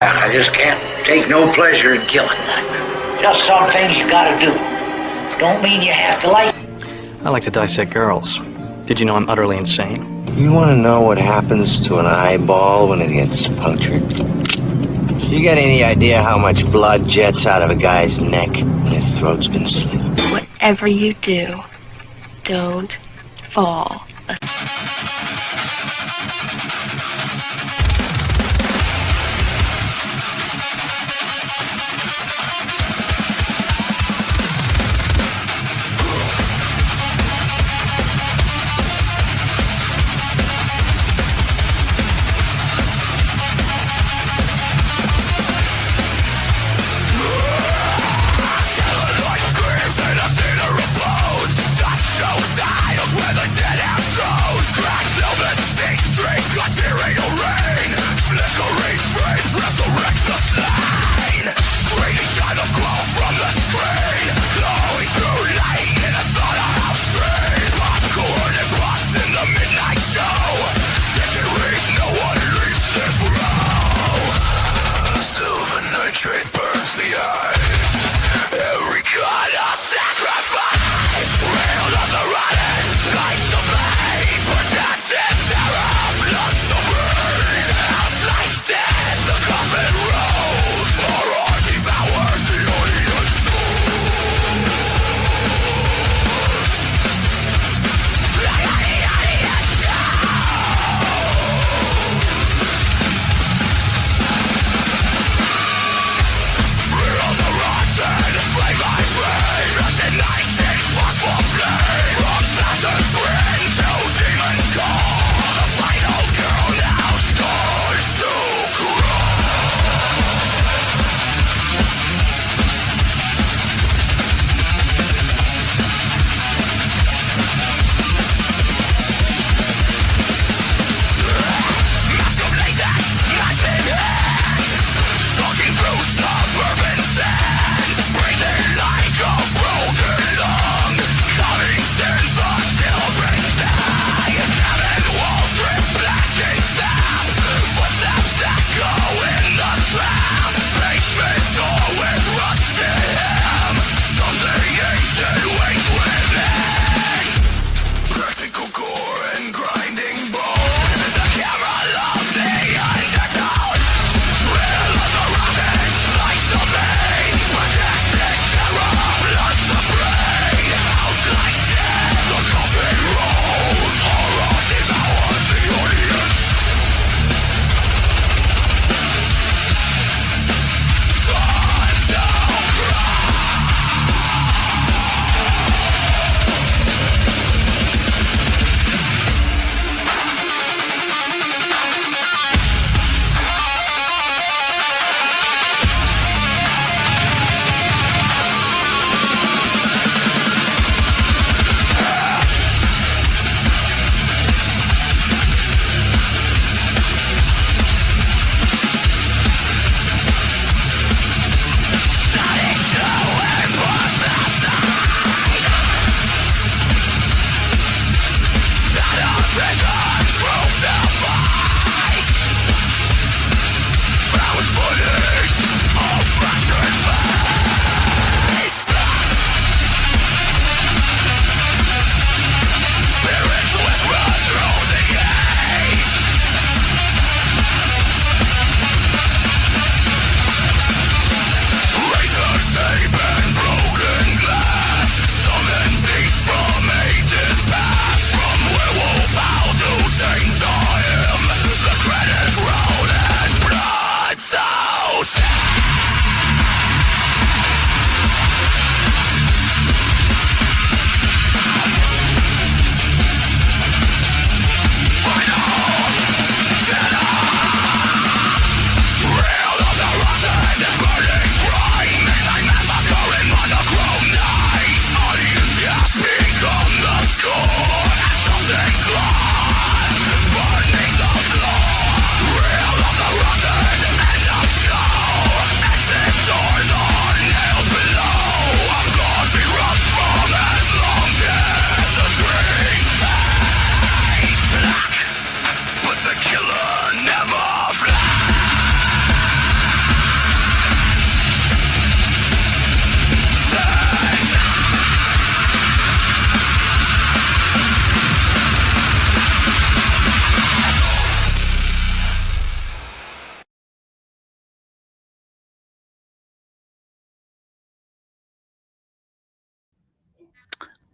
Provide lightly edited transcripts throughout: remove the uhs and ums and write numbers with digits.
I just can't take no pleasure in killing. Just some things you gotta do. Don't mean you have to like. I like to dissect girls. Did you know I'm utterly insane? You want to know what happens to an eyeball when it gets punctured? So you got any idea how much blood jets out of a guy's neck when his throat's been slit? Whatever you do, don't fall asleep. Where the dead have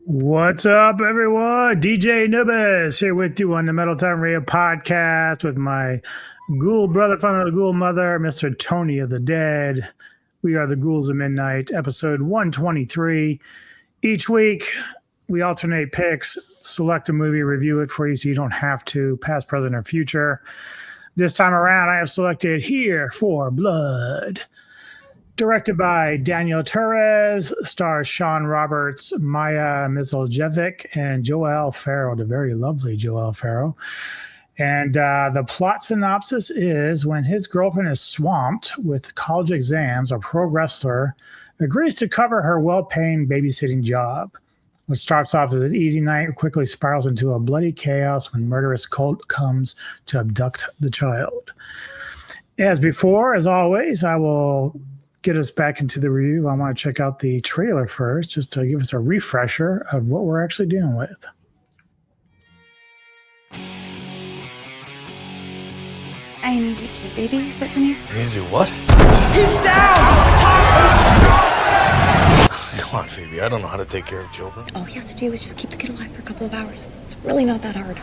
What's up, everyone? DJ Nubis here with you on the Metal Time Radio podcast with my ghoul brother from the ghoul mother, Mr. Tony of the Dead. We are the Ghouls of Midnight, episode 123. Each week, we alternate picks, select a movie, review it for you so you don't have to, past, present, or future. This time around, I have selected Here for Blood. Directed by Daniel Torres, stars Shawn Roberts, Maya Mizaljevic, and Joelle Farrow, the very lovely Joelle Farrow. And the plot synopsis is when his girlfriend is swamped with college exams, a pro wrestler agrees to cover her well-paying babysitting job. What starts off as an easy night quickly spirals into a bloody chaos when murderous cult comes to abduct the child. As before, as always, I will get us back into the review. I want to check out the trailer first, just to give us a refresher of what we're actually dealing with. I need you to babysit for me. You need to do what? He's down! Come on, Phoebe. I don't know how to take care of children. All he has to do is just keep the kid alive for a couple of hours. It's really not that hard.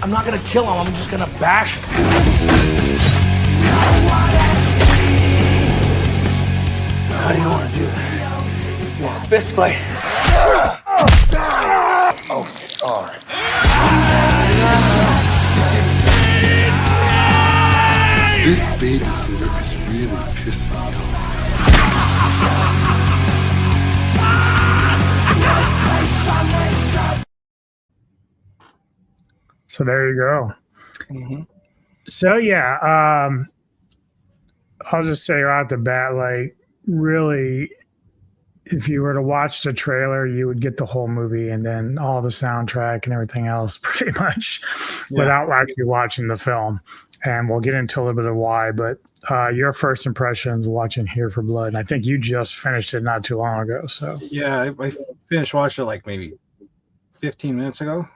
I'm not gonna kill him, I'm just gonna bash him. How do you want to do this? You want a fist fight? Okay, all right. This babysitter is really pissing me off. So there you go. Mm-hmm. So yeah, I'll just say right off the bat, like really, if you were to watch the trailer, you would get the whole movie and then all the soundtrack and everything else pretty much without actually watching the film. And we'll get into a little bit of why, but your first impressions watching Here for Blood, and I think you just finished it not too long ago. So Yeah, I finished watching it like maybe 15 minutes ago.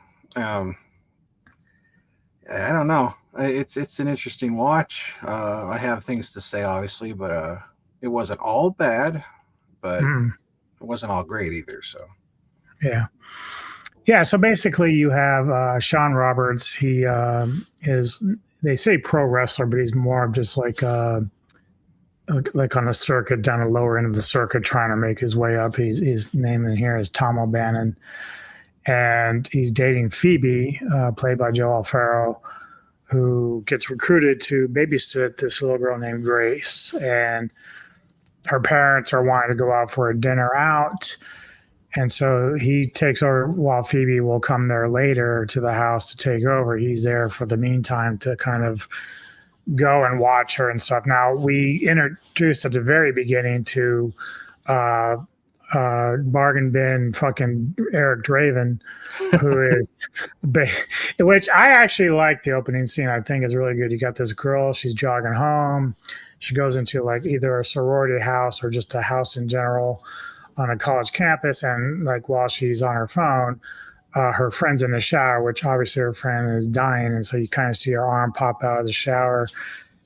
I don't know. It's an interesting watch. I have things to say, obviously, but it wasn't all bad, but it wasn't all great either. So yeah. So basically, you have Shawn Roberts. He is, they say pro wrestler, but he's more of just like on a circuit, down the lower end of the circuit, trying to make his way up. His name in here is Tom O'Bannon. And he's dating Phoebe, played by Joelle Farrow, who gets recruited to babysit this little girl named Grace. And her parents are wanting to go out for a dinner out. And so he takes over while Phoebe will come there later to the house to take over. He's there for the meantime to kind of go and watch her and stuff. Now, we introduced at the very beginning to bargain bin fucking Eric Draven, who is which I actually like the opening scene. I think is really good. You got this girl, she's jogging home, she goes into like either a sorority house or just a house in general on a college campus, and like while she's on her phone, her friend's in the shower, which obviously her friend is dying, and so you kind of see her arm pop out of the shower.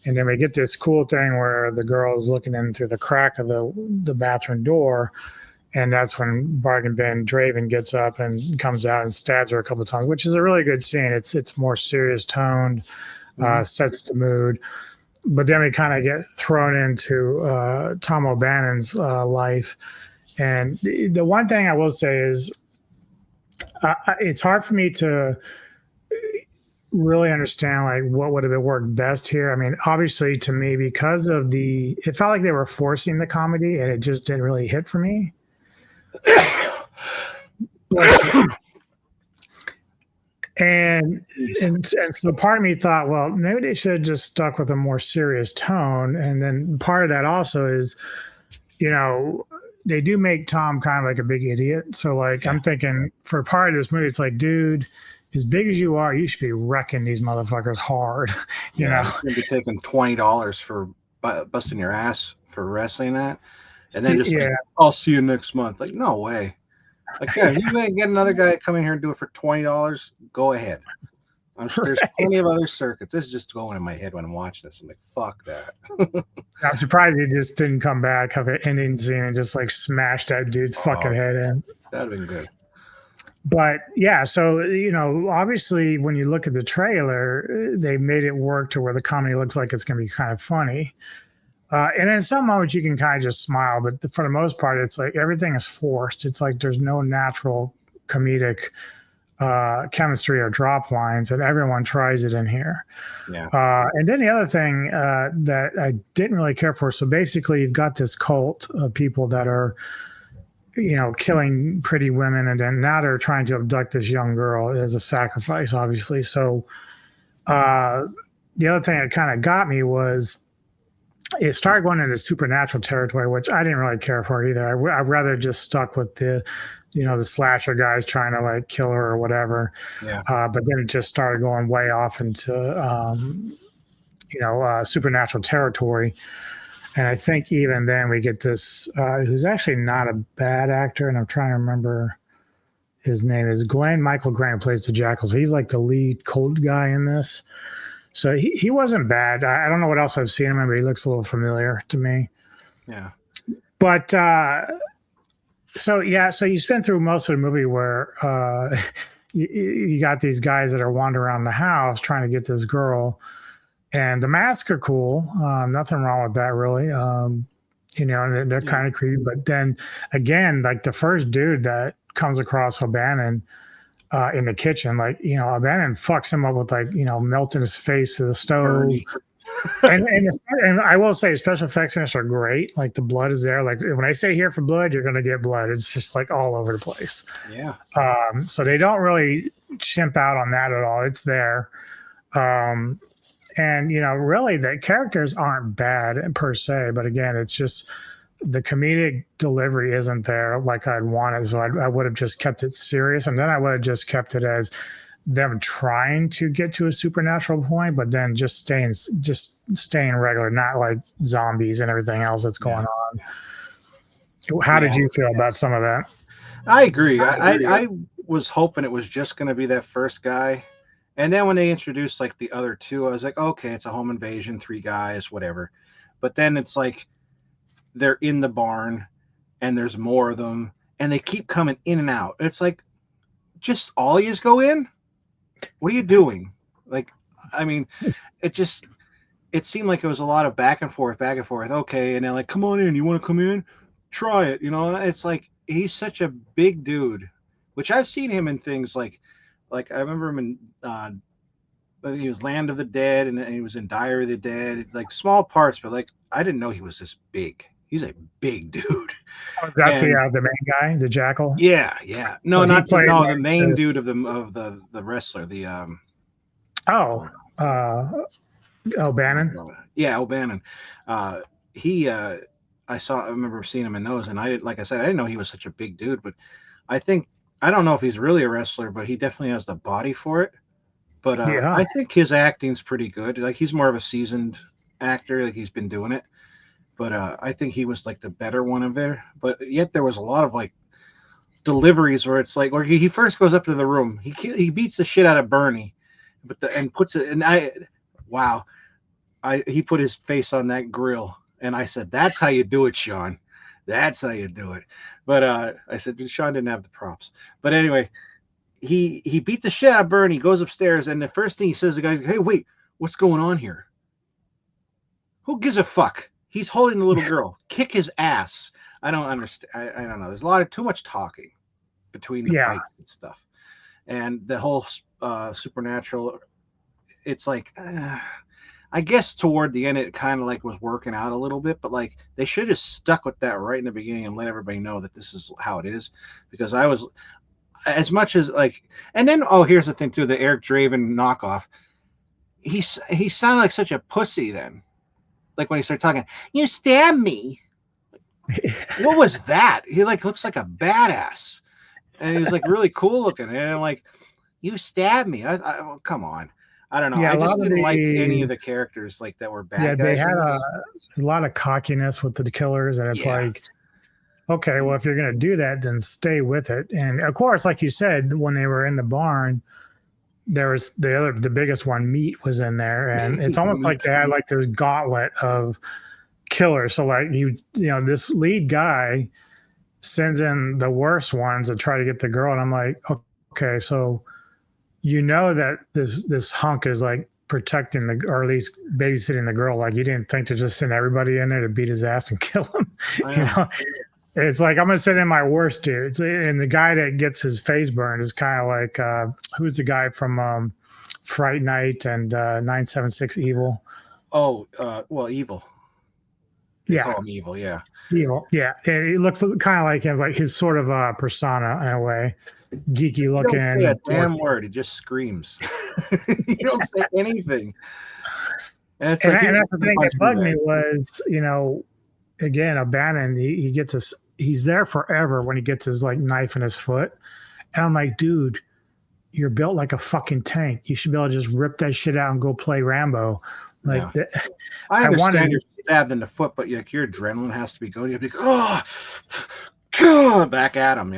And then we get this cool thing where the girl is looking in through the crack of the bathroom door. And that's when Bargain Bin Draven gets up and comes out and stabs her a couple of times, which is a really good scene. It's more serious toned, sets the mood. But then we kind of get thrown into Tom O'Bannon's life. And the one thing I will say is it's hard for me to really understand like what would have worked best here. I mean, obviously to me, because of it felt like they were forcing the comedy and it just didn't really hit for me. And so part of me thought, well, maybe they should have just stuck with a more serious tone. And then part of that also is, they do make Tom kind of like a big idiot. So like I'm thinking for part of this movie, it's like, dude, as big as you are, you should be wrecking these motherfuckers hard. You know, you're gonna be taking $20 for busting your ass for wrestling that, and then just like, I'll see you next month. Like, no way. Like, yeah, you gonna get another guy to come in here and do it for $20? Go ahead. I'm sure there's plenty of other circuits. This is just going in my head when I'm watching this. I'm like, fuck that. I'm surprised he just didn't come back, have the ending scene, and just like smash that dude's fucking head in. That'd have been good. But yeah, so obviously when you look at the trailer, they made it work to where the comedy looks like it's going to be kind of funny. And in some moments you can kind of just smile, but for the most part, it's like everything is forced. It's like there's no natural comedic chemistry or drop lines, and everyone tries it in here. Yeah. And then the other thing that I didn't really care for, so basically you've got this cult of people that are killing pretty women, and then now they're trying to abduct this young girl as a sacrifice, obviously. So the other thing that kind of got me was it started going into supernatural territory, which I didn't really care for either. I'd rather just stuck with the slasher guys trying to like kill her or whatever. Yeah. But then it just started going way off into supernatural territory. And I think even then we get this, who's actually not a bad actor, and I'm trying to remember his name, is Michael Grant, plays the Jackal. So he's like the lead cult guy in this. So he wasn't bad. I don't know what else I've seen him in, but he looks a little familiar to me. Yeah. But so you spend through most of the movie where you got these guys that are wandering around the house trying to get this girl. And the masks are cool. Nothing wrong with that, really. And they're kind of creepy. But then again, like the first dude that comes across O'Bannon in the kitchen, like, O'Bannon fucks him up with like, melting his face to the stove. and I will say special effects in this are great. Like the blood is there. Like when I say here for blood, you're going to get blood. It's just like all over the place. Yeah. So they don't really chimp out on that at all. It's there. And, really the characters aren't bad per se, but again, it's just the comedic delivery isn't there like I'd wanted. So I would have just kept it serious. And then I would have just kept it as them trying to get to a supernatural point, but then just staying regular, not like zombies and everything else that's going on. How did you feel about some of that? I agree. I was hoping it was just going to be that first guy. And then when they introduced like the other two, I was like, okay, it's a home invasion, 3 guys, whatever. But then it's like they're in the barn and there's more of them and they keep coming in and out. It's like, just all yous go in? What are you doing? Like, I mean, it seemed like it was a lot of back and forth. Okay. And they're like, come on in. You want to come in? Try it. It's like, he's such a big dude, which I've seen him in things like I remember him in he was Land of the Dead and he was in Diary of the Dead, like small parts, but like I didn't know he was this big. He's a big dude. Oh, is that the main guy, the Jackal? Yeah. No, so the main dude of the wrestler, the O'Bannon. Yeah, O'Bannon. I remember seeing him in those, and I didn't know he was such a big dude, but I don't know if he's really a wrestler, but he definitely has the body for it. But I think his acting's pretty good. Like he's more of a seasoned actor, like he's been doing it. But I think he was like the better one of there. But yet there was a lot of like deliveries where it's like, or he first goes up to the room, he beats the shit out of Bernie, and puts it, and he put his face on that grill, and I said, "That's how you do it, Shawn. That's how you do it." But I said, Shawn didn't have the props. But anyway, he beats the shit out of Bernie, goes upstairs, and the first thing he says to the guy, "Hey, wait, what's going on here? Who gives a fuck? He's holding the little girl. Kick his ass." I don't understand. I don't know. There's too much talking between the fights and stuff. And the whole supernatural, it's like, I guess toward the end, it kind of like was working out a little bit, but like they should have stuck with that right in the beginning and let everybody know that this is how it is. Because as much as like, and then here's the thing too, the Eric Draven knockoff. He sounded like such a pussy then, like when he started talking. You stabbed me. What was that? He like looks like a badass, and he was like really cool looking. And I'm like, you stabbed me. Oh, come on. I don't know. Yeah, I just didn't like any of the characters like that were bad. Yeah, guys they had a lot of cockiness with the killers, and it's like, okay, well, if you're going to do that, then stay with it. And of course, like you said, when they were in the barn, there was the biggest one, Meat, was in there, and it's almost like they had like this gauntlet of killers. So like this lead guy sends in the worst ones to try to get the girl, and I'm like, okay, so that this hunk is like protecting or at least babysitting the girl. Like, you didn't think to just send everybody in there to beat his ass and kill him. It's like, I'm gonna send in my worst dudes, and the guy that gets his face burned is kind of like who's the guy from Fright Night and 976 Evil? Well, Evil. They call him Evil, yeah. Evil, yeah. And he looks kind of like him, like his sort of persona in a way. Geeky looking. He don't say a damn word. He just screams. He don't say anything. And it's like, and that's the thing that bugged me was, again, abandoned. He gets he's there forever when he gets his like knife in his foot, and I'm like, dude, you're built like a fucking tank. You should be able to just rip that shit out and go play Rambo. Like, I understand you're stabbed in the foot, but your adrenaline has to be going. You'll be back at him,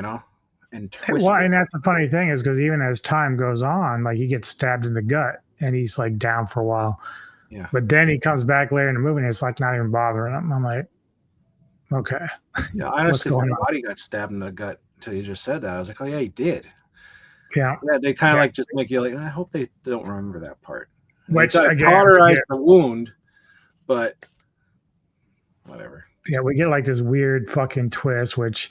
and twist. Well, and that's the funny thing is because even as time goes on, like he gets stabbed in the gut and he's like down for a while. Yeah. But then he comes back later in the movie and it's like not even bothering him. I'm like, okay. Yeah, I honestly thought body got stabbed in the gut until you just said that. I was like, oh yeah, he did. Yeah. Yeah, they kind of like just make you like, I hope they don't remember that part. Which again, cauterize the wound, but whatever. Yeah, we get like this weird fucking twist, which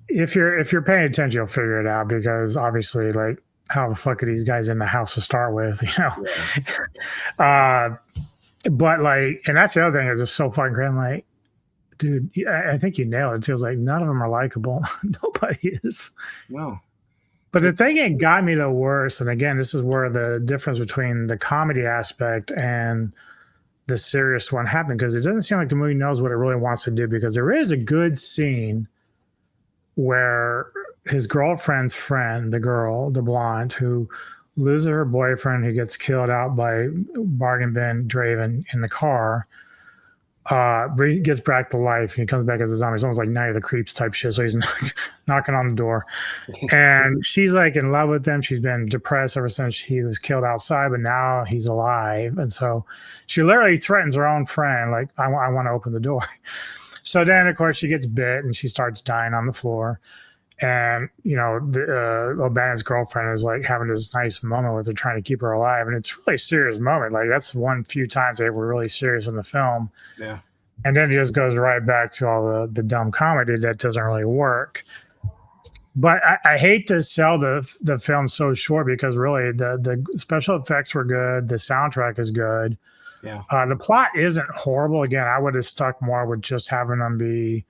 if you're paying attention, you'll figure it out, because obviously, like, how the fuck are these guys in the house to start with, Yeah. But like, and that's the other thing is just so fucking great. I'm like, dude, I think you nailed it. It was like none of them are likable. Nobody is. No. But the thing that got me the worst, and again, this is where the difference between the comedy aspect and the serious one happened, because it doesn't seem like the movie knows what it really wants to do, because there is a good scene where his girlfriend's friend, the girl, the blonde, who loses her boyfriend, who gets killed out by Bargain Bin Draven in the car, gets back to life, and he comes back as a zombie. It's almost like Night of the Creeps type shit. So he's knocking on the door, and she's like in love with him. She's been depressed ever since he was killed outside, but now he's alive, and so she literally threatens her own friend, like, I want to open the door. So then, of course, she gets bit and she starts dying on the floor. And, O'Bannon's girlfriend is like having this nice moment with her, trying to keep her alive. And it's really a serious moment. Like, that's one few times they were really serious in the film. Yeah. And then it just goes right back to all the dumb comedy that doesn't really work. But I hate to sell the film so short, because really the special effects were good. The soundtrack is good. Yeah. The plot isn't horrible. Again, I would have stuck more with just having them be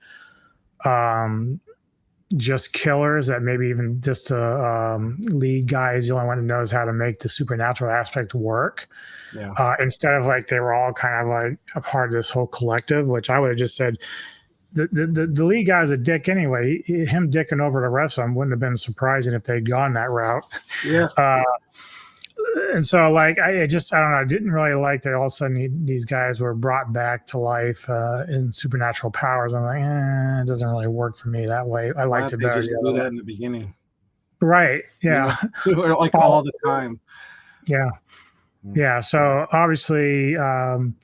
just killers, that maybe even just lead guy is the only one who knows how to make the supernatural aspect work. Yeah. Instead of like they were all kind of like a part of this whole collective, which I would have just said the lead guy's a dick anyway. Him dicking over the rest of them wouldn't have been surprising if they'd gone that route. Yeah. And so, like, I don't know. I didn't really like that all of a sudden these guys were brought back to life in supernatural powers. I'm like, it doesn't really work for me that way. I liked it better. They just do that in the beginning. Right. Yeah. Like all the time. Yeah. Yeah. So obviously, some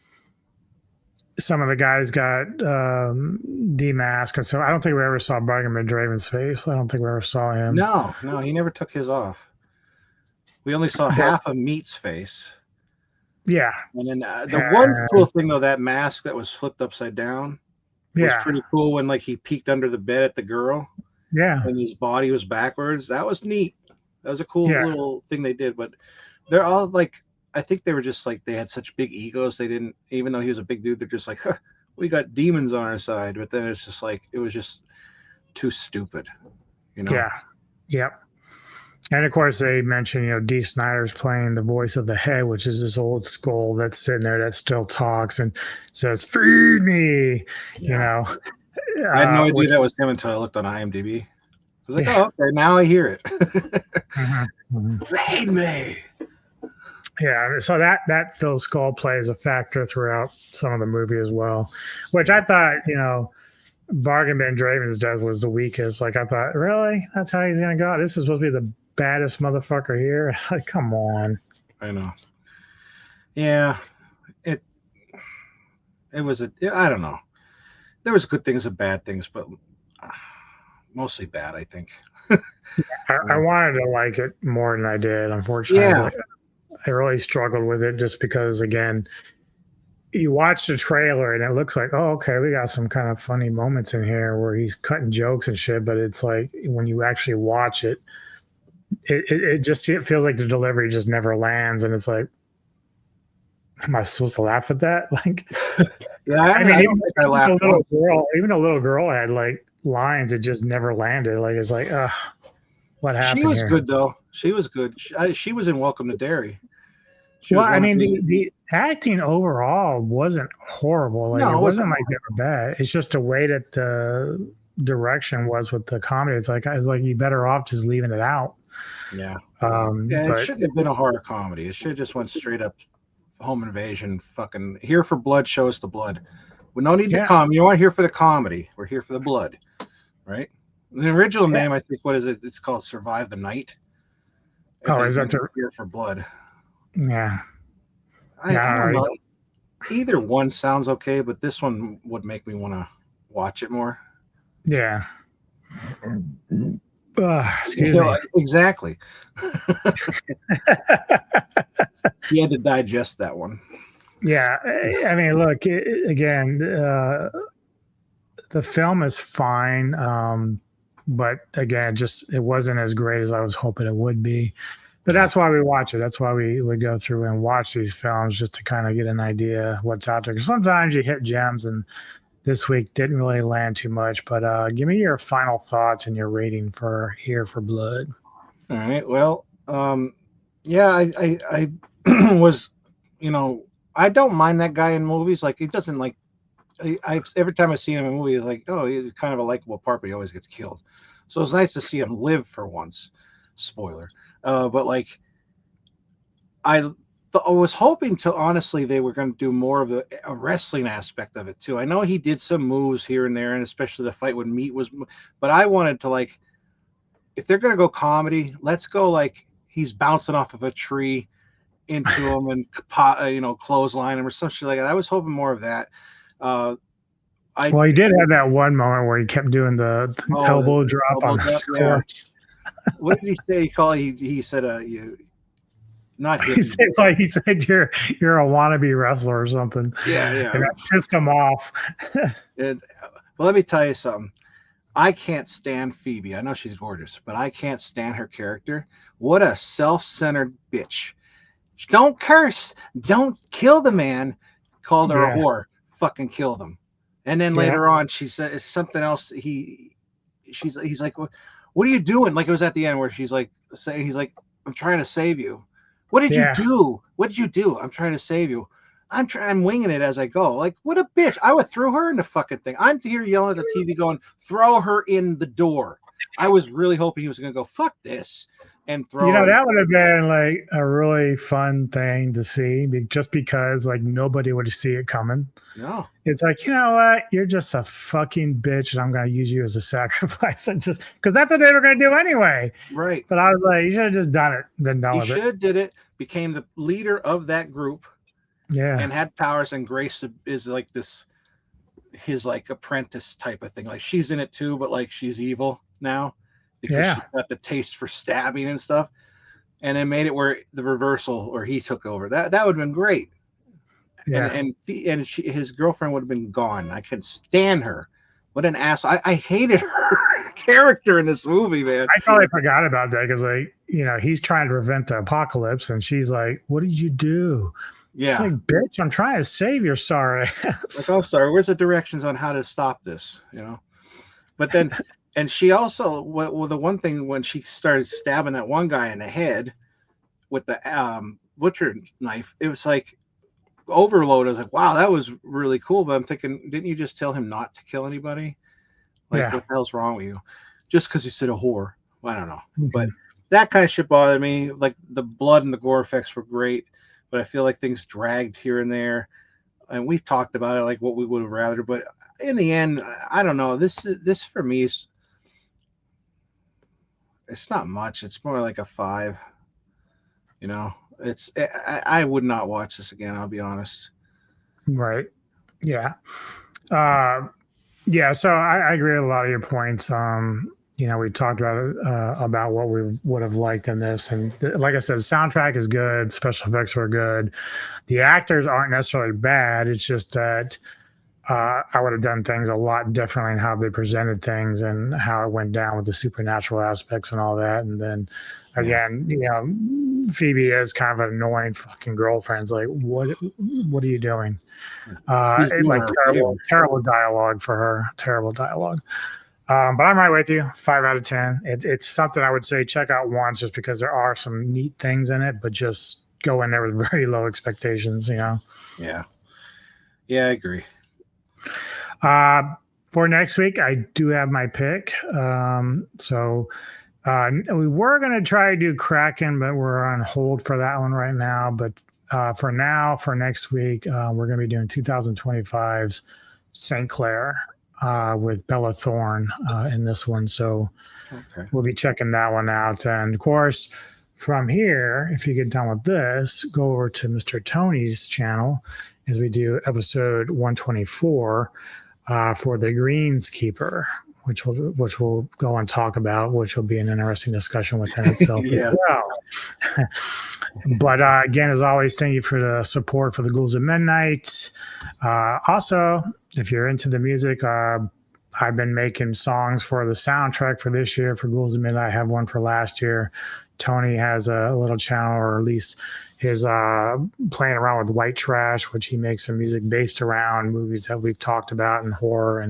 of the guys got demasked. And so I don't think we ever saw Bargain Bin Draven's face. I don't think we ever saw him. No, he never took his off. We only saw half of Meat's face. Yeah. And then the one cool thing, though, that mask that was flipped upside down was pretty cool when, like, he peeked under the bed at the girl. Yeah. And his body was backwards. That was neat. That was a cool little thing they did. But they're all, like, I think they were just, like, they had such big egos. They didn't, even though he was a big dude, they're just like, we got demons on our side. But then it's just like, it was just too stupid, Yeah. Yep. And of course, they mentioned, Dee Snider's playing the voice of the head, which is this old skull that's sitting there that still talks and says, "Feed me," Yeah. I had no idea that was him until I looked on IMDb. I was like, oh, okay, now I hear it. Feed me. Yeah, so that Phil Skull plays a factor throughout some of the movie as well, which I thought, Bargain Bin Draven's death was the weakest. Like, I thought, really? That's how he's going to go? This is supposed to be the baddest motherfucker here? It's like, come on. I know. Yeah. It was I don't know. There was good things and bad things, but mostly bad, I think. I wanted to like it more than I did, unfortunately. I really struggled with it just because, again, you watch the trailer and it looks like, oh, okay, we got some kind of funny moments in here where he's cutting jokes and shit, but it's like when you actually watch it, it feels like the delivery just never lands, and it's like, am I supposed to laugh at that? Like, yeah, I don't think I laughed. Even a little girl had like lines that just never landed. Like, it's like, ugh, what happened? She was here? good though. She was good. She was in Welcome to Derry. The acting overall wasn't horrible. Like, No, it wasn't like they were bad. It's just the way that the direction was with the comedy. It's like you're better off just leaving it out. Yeah. It shouldn't have been a horror comedy. It should have just went straight up home invasion. Fucking here for blood. Show us the blood. We don't need the comedy. You aren't here for the comedy. We're here for the blood, right? The original name, I think, what is it? It's called Survive the Night. Is that here for blood? Yeah. I don't know. Either one sounds okay, but this one would make me want to watch it more. Yeah. Excuse me. Exactly. You had to digest that one. Yeah. I mean, look, again, the film is fine. But again, it wasn't as great as I was hoping it would be. But that's why we watch it. That's why we go through and watch these films, just to kind of get an idea of what's out there. Because sometimes you hit gems, and this week didn't really land too much. But give me your final thoughts and your rating for Here for Blood. All right. Well, I was, I don't mind that guy in movies. Like, he doesn't like. Every time I see him in a movie, it's like, oh, he's kind of a likable part, but he always gets killed. So it's nice to see him live for once. Spoiler. But like, I was hoping to, honestly, they were going to do more of a wrestling aspect of it too. I know he did some moves here and there, and especially the fight when Meat was, but I wanted to, like, if they're going to go comedy, let's go like he's bouncing off of a tree into him and clothesline him or some shit like that. I was hoping more of that. He did have that one moment where he kept doing the elbow drop on the corpse. What did he say? He said, "You not." He said you're a wannabe wrestler or something. Yeah. And that pissed him off. Well, let me tell you something. I can't stand Phoebe. I know she's gorgeous, but I can't stand her character. What a self-centered bitch! Don't curse. Don't kill the man. Called her a whore. Fucking kill them. And then later on, she said something else. He's like, what are you doing? Like, it was at the end where he's like, I'm trying to save you. What did you do? What did you do? I'm trying to save you. I'm winging it as I go. Like, what a bitch. I would throw her in the fucking thing. I'm here yelling at the TV going, throw her in the door. I was really hoping he was going to go, fuck this. And throw her. That would have been like a really fun thing to see, just because like nobody would see it coming. No. It's like, you know what? You're just a fucking bitch, and I'm going to use you as a sacrifice, and just because that's what they were going to do anyway. Right. But I was like, you should have just done it. Been done with it. You should have did it. Became the leader of that group. Yeah. And had powers, and Grace is like his like apprentice type of thing. Like, she's in it too, but like she's evil now because she's got the taste for stabbing and stuff. And then made it where the reversal, or he took over. That would have been great. Yeah. And his girlfriend would have been gone. I couldn't stand her. What an ass! I hated her character in this movie, man. I totally forgot about that because, like, he's trying to prevent the apocalypse, and she's like, "What did you do?" Yeah. It's like, bitch, I'm trying to save your sorry ass. Like, oh, sorry. Where's the directions on how to stop this? But then And she also, well, the one thing when she started stabbing that one guy in the head with the butcher knife, it was like overload. I was like, wow, that was really cool. But I'm thinking, didn't you just tell him not to kill anybody? Like, what the hell's wrong with you? Just because you said a whore. Well, I don't know. But that kind of shit bothered me. Like, the blood and the gore effects were great, but I feel like things dragged here and there. And we've talked about it, like what we would have rather. But in the end, I don't know. This for me is, it's not much. It's more like a 5. You know, I would not watch this again. I'll be honest. Right. Yeah. Yeah. So I agree with a lot of your points. You know, we talked about what we would have liked in this, and like I said, the soundtrack is good. Special effects were good. The actors aren't necessarily bad. It's just that I would have done things a lot differently in how they presented things and how it went down with the supernatural aspects and all that. And then again, you know, Phoebe is kind of an annoying fucking girlfriend. It's like, what are you doing? Like terrible dialogue for her. Terrible dialogue. But I'm right with you. 5 out of 10. It's something I would say check out once, just because there are some neat things in it, but just go in there with very low expectations, you know? Yeah. Yeah, I agree. For next week, I do have my pick. So we were going to try to do Kraken, but we're on hold for that one right now. But for next week, we're going to be doing 2025's St. Clair with Bella Thorne in this one. So we'll be checking that one out. And of course, from here, if you get done with this, go over to Mr. Tony's channel as we do episode 124 for the Greenskeeper, which we'll go and talk about, which will be an interesting discussion within itself. Yeah. Well. But again, as always, thank you for the support for the Ghouls at Midnight. Also, if you're into the music, I've been making songs for the soundtrack for this year for Ghouls at Midnight. I have one for last year. Tony has a little channel, or at least his playing around with White Trash, which he makes some music based around movies that we've talked about, and horror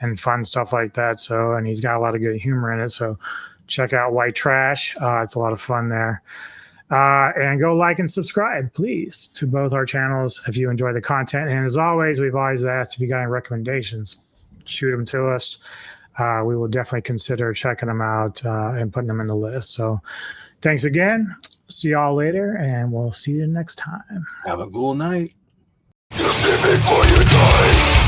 and fun stuff like that. So, and he's got a lot of good humor in it. So check out White Trash. It's a lot of fun there. And go like and subscribe, please, to both our channels if you enjoy the content. And as always, we've always asked if you got any recommendations, shoot them to us. We will definitely consider checking them out and putting them in the list. So thanks again. See y'all later, and we'll see you next time. Have a cool night. You see me before you die.